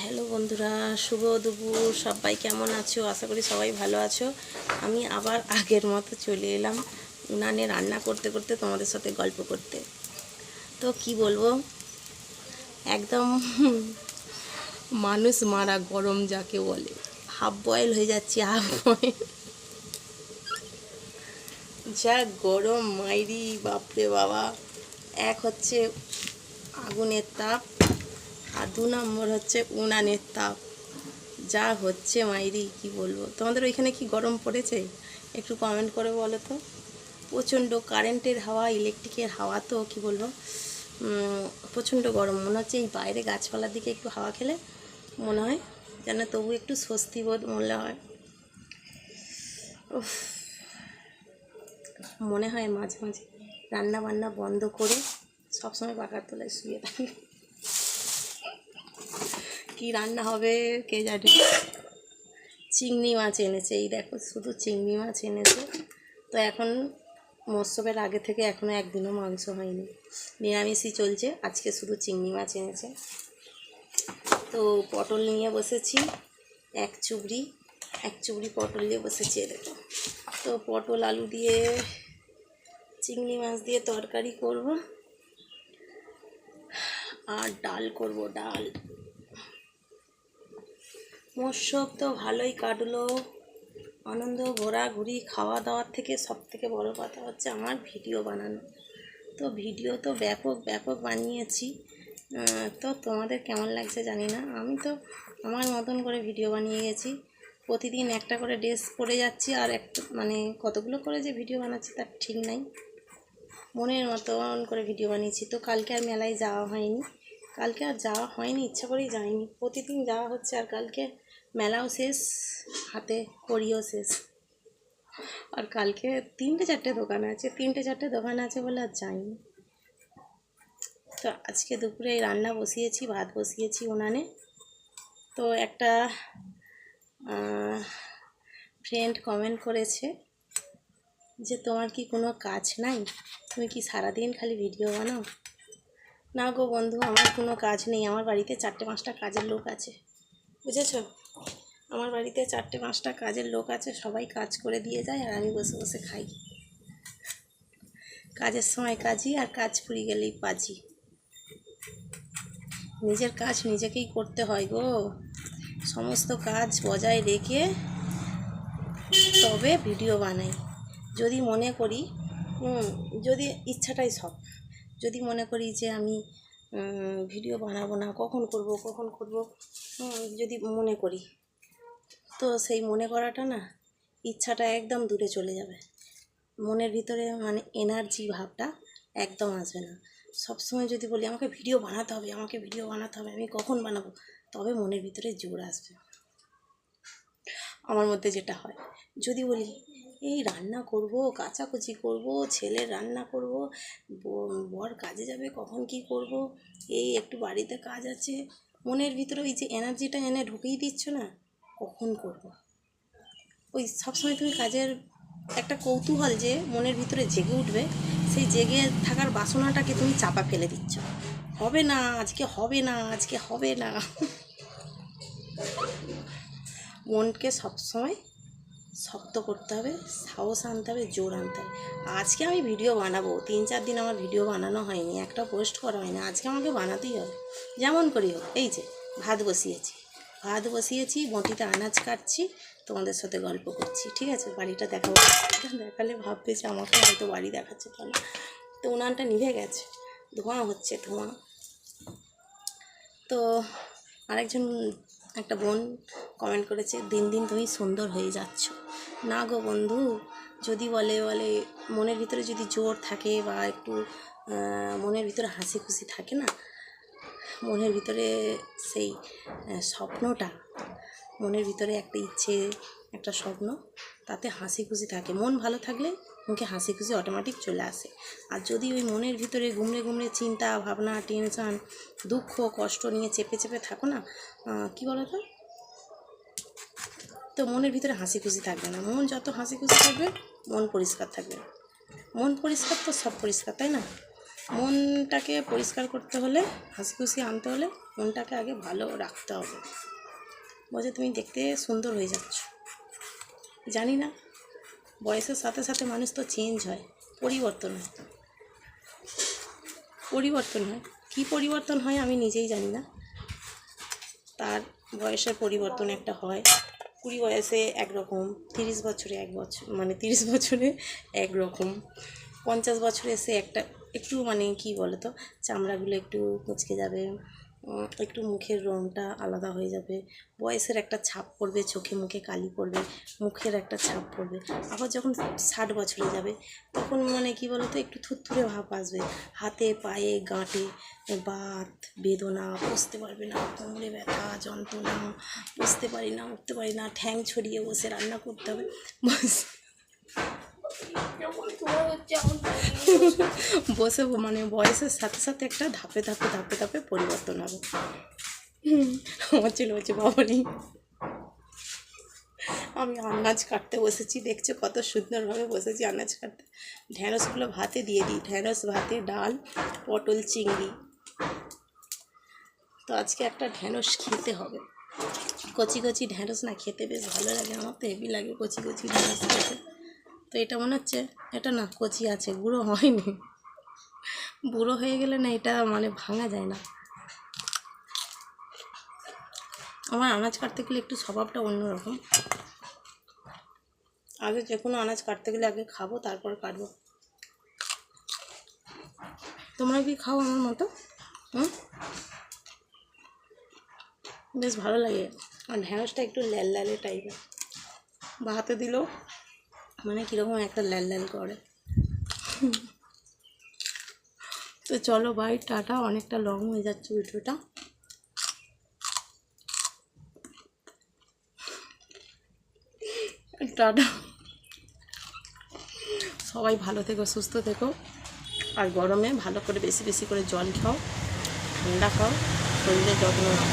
Hello বন্ধুরা, শুভ দুপুর। সবাই কেমন আছো? আশা করি সবাই ভালো আছো। আমি আবার আগের মতো চলে এলাম উনানে রান্না করতে করতে তোমাদের সাথে গল্প করতে। তো কি বলবো, একদম মানুষ মারা গরম যাকে বলে, হাফ বয়েল হয়ে যাচ্ছি, হাফ বয়েল। যা গরম মাইরি, বাপরে বাবা। এক হচ্ছে আগুনের তাপ, আর 2 নম্বর হচ্ছে উনানের তাপ। যা হচ্ছে মাইরি, কি বলবো। তোমাদের ওইখানে কি গরম পড়েছে? একটু কমেন্ট করে বলো তো। প্রচণ্ড কারেন্টের হাওয়া, ইলেকট্রিকের হাওয়া, তো কি বলবো, প্রচণ্ড গরম। মনে হচ্ছে এই বাইরে গাছপালার দিকে একটু হাওয়া খেলে মনে হয় যেন তবু একটু স্বস্তি বোধ মনে হয়। উফ, মনে হয় মাঝে মাঝে রান্না বান্না বন্ধ করে সবসময় পাখার তলায় শুয়ে থাকি। কি রান্না হবে কে জানে। চিংড়ি মাছ এনেছে, এই দেখো শুধু চিংড়ি মাছ এনেছে। তো এখন মৎস্যবের আগে থেকে এখনও একদিনও মাংস হয়নি, নিরামিষই চলছে। আজকে শুধু চিংড়ি মাছ এনেছে। তো পটল নিয়ে বসেছি, এক চুবড়ি পটল নিয়ে বসেছি। দেখো, তো পটল আলু দিয়ে চিংড়ি মাছ দিয়ে তরকারি করব, আর ডাল করব। ডাল মৎস্যব তো ভালোই কাটলো, আনন্দ, ঘোরাঘুরি, খাওয়া দাওয়ার থেকে সব থেকে বড় কথা হচ্ছে আমার ভিডিও বানানো। তো ভিডিও তো ব্যাপক ব্যাপক বানিয়েছি। তো তোমাদের কেমন লাগছে জানি না। আমি তো আমার মতন করে ভিডিও বানিয়ে গেছি। প্রতিদিন একটা করে ড্রেস পরে যাচ্ছি, আর একটা মানে কতগুলো করে যে ভিডিও বানাচ্ছি তার ঠিক নাই। মনের মতন করে ভিডিও বানিয়েছি। তো কালকে আর মেলায় যাওয়া হয়নি, ইচ্ছা করেই যাইনি। প্রতিদিন যাওয়া হচ্ছে, আর কালকে মেলাও শেষ, হাতে কড়িও শেষ। আর কালকে 3-4টে দোকান আছে বলে আর যাইনি। তো আজকে দুপুরে রান্না বসিয়েছি, ভাত বসিয়েছি উনানে। তো একটা ফ্রেন্ড কমেন্ট করেছে যে তোমার কি কোনো কাজ নাই, তুমি কি সারাদিন খালি ভিডিও বানাও? না গো বন্ধু, আমার কোনো কাজ নেই। আমার বাড়িতে 4-5টা কাজের লোক আছে, বুঝেছো? আমার বাড়িতে 4-5টা কাজের লোক আছে, সবাই কাজ করে দিয়ে যায়, আর আমি বসে বসে খাই। কাজের সময় কাজই, আর কাজ ফুরিয়ে গেলেই পাজি। নিজের কাজ নিজেকেই করতে হয় গো। সমস্ত কাজ বজায় রেখে তবে ভিডিও বানাই। যদি মনে করি, যদি ইচ্ছাটাই সব, যদি মনে করি যে আমি ভিডিও বানাবো না, কখন করব, যদি মনে করি, তো সেই মনে করাটা না, ইচ্ছাটা একদম দূরে চলে যাবে। মনের ভিতরে মানে এনার্জি ভাবটা একদম আসবে না। সবসময় যদি বলি আমাকে ভিডিও বানাতে হবে, আমি কখন বানাবো, তবে মনের ভিতরে জোর আসবে। আমার মধ্যে যেটা হয়, যদি বলি এই রান্না করব, কাচাকুচি করব, ছেলের রান্না করব, বর কাজে যাবে, কখন কি করব, এই একটু বাড়িতে কাজ আছে, মনের ভিতরে ওই যে এনার্জিটা এনে ঢুকিয়ে দিচ্ছ না, কখন করব। ওই সবসময় তুমি কাজের একটা কৌতূহল যে মনের ভিতরে জেগে উঠবে, সেই জেগে থাকার বাসনাটাকে তুমি চাপা ফেলে দিচ্ছ। হবে না আজকে, হবে না। মনকে সবসময় শক্ত করতে হবে, সাহস আনতে হবে, জোর আনতে হবে। আজকে আমি ভিডিও বানাবো, 3-4 দিন আমার ভিডিও বানানো হয়নি, একটা পোস্ট করা হয়নি, আজকে আমাকে বানাতেই হবে যেমন করি হোক। এই যে ভাত বসিয়েছি, বঁটিতে আনাজ কাটছি, তোমাদের সাথে গল্প করছি, ঠিক আছে? বাড়িটা দেখালে ভাববে যে আমাকে হয়তো বাড়ি দেখাচ্ছে, তাহলে তো উনানটা নিভে গেছে, ধোঁয়া হচ্ছে। তো আরেকজন, একটা বোন কমেন্ট করেছে, দিন দিন তুমি সুন্দর হয়ে যাচ্ছ। না গো বন্ধু, যদি বলে মনের ভিতরে যদি জোর থাকে, বা একটু মনের ভিতরে হাসি খুশি থাকে না, মনের ভিতরে সেই স্বপ্নটা, মনের ভিতরে একটা ইচ্ছে, একটা স্বপ্ন, তাতে হাসি খুশি থাকে। মন ভালো থাকলে মুখে হাসি খুশি অটোমেটিক চলে আসে। আর যদি ওই মনের ভিতরে গুমড়ে চিন্তা ভাবনা, টেনশন, দুঃখ কষ্ট নিয়ে চেপে থাকো না, কী বলো তো মনের ভিতরে হাসি খুশি থাকবে না। মন যত হাসি খুশি থাকবে, মন পরিষ্কার থাকবে। মন পরিষ্কার তো সব পরিষ্কার, তাই না? মনটাকে পরিষ্কার করতে হলে, হাসি খুশি আনতে হলে মনটাকে আগে ভালো রাখতে হবে। বলছে তুমি দেখতে সুন্দর হয়ে যাচ্ছ। জানি না, বয়সের সাথে সাথে মানুষ তো চেঞ্জ হয়, পরিবর্তন হয়। কী পরিবর্তন হয় আমি নিজেই জানি না। তার বয়সের পরিবর্তন একটা হয়। 20 বয়সে একরকম, 30 বছরে 30 বছরে একরকম, 50 বছরে এসে একটু কী বলো তো, চামড়াগুলো একটু কুঁচকে যাবে, একটু মুখের রঙটা আলাদা হয়ে যাবে, বয়সের একটা ছাপ পড়বে, চোখে মুখে কালি পড়বে, মুখের একটা ছাপ পড়বে। আবার যখন 60 বছরে যাবে তখন কী বলো তো, একটু থুরথুরে ভাব আসবে, হাতে পায়ে গাঁটে বাত বেদনা, বসতে পারবে না, কোমরে ব্যথা যন্ত্রণা, বসতে পারি না, উঠতে পারি না, ঠ্যাং ছড়িয়ে বসে রান্না করতে হবে। বসে বয়সের সাথে সাথে একটা ধাপে ধাপে ধাপে ধাপে পরিবর্তন হবে। আমার ছেলে বলছে বাবারি আমি আনাজ কাটতে বসেছি, দেখছো কত সুন্দরভাবে বসেছি আনাজ কাটতে। ঢ্যাঁড়সগুলো ভাতে দিয়ে দিই, ঢ্যাঁড়স ভাতে, ডাল, পটল, চিংড়ি। তো আজকে একটা ঢ্যাঁড়স খেতে হবে। কচি কচি ঢ্যাঁড়স না খেতে বেশ ভালো লাগে, আমার তো হেভি লাগে কচি কচি ঢ্যাঁড়স খেতে। তো এটা মনে হচ্ছে এটা না কচি আছে, গুঁড়ো হয়নি। বুড়ো হয়ে গেলে না এটা ভাঙা যায় না। আমার আনাজ কাটতে গেলে একটু স্বভাবটা অন্যরকম। আগে যে কোনো আনাজ কাটতে গেলে আগে খাবো, তারপর কাটবো। তোমরা কি খাও আমার মতো? বেশ ভালো লাগে। আর ঢ্যাঁড়সটা একটু ল্যাল ল্যালে টাইপের, ভাতে দিলেও কীরকম একটা ল্যাল ল্যাল করে। তো চলো ভাই, টাটা, অনেকটা লং হয়ে যাচ্ছে ভিডিওটা। টাটা, সবাই ভালো থেকো, সুস্থ থেকো। আর গরমে ভালো করে বেশি বেশি করে জল খাও, ঠান্ডা খাও, শরীরের যত্ন নাও।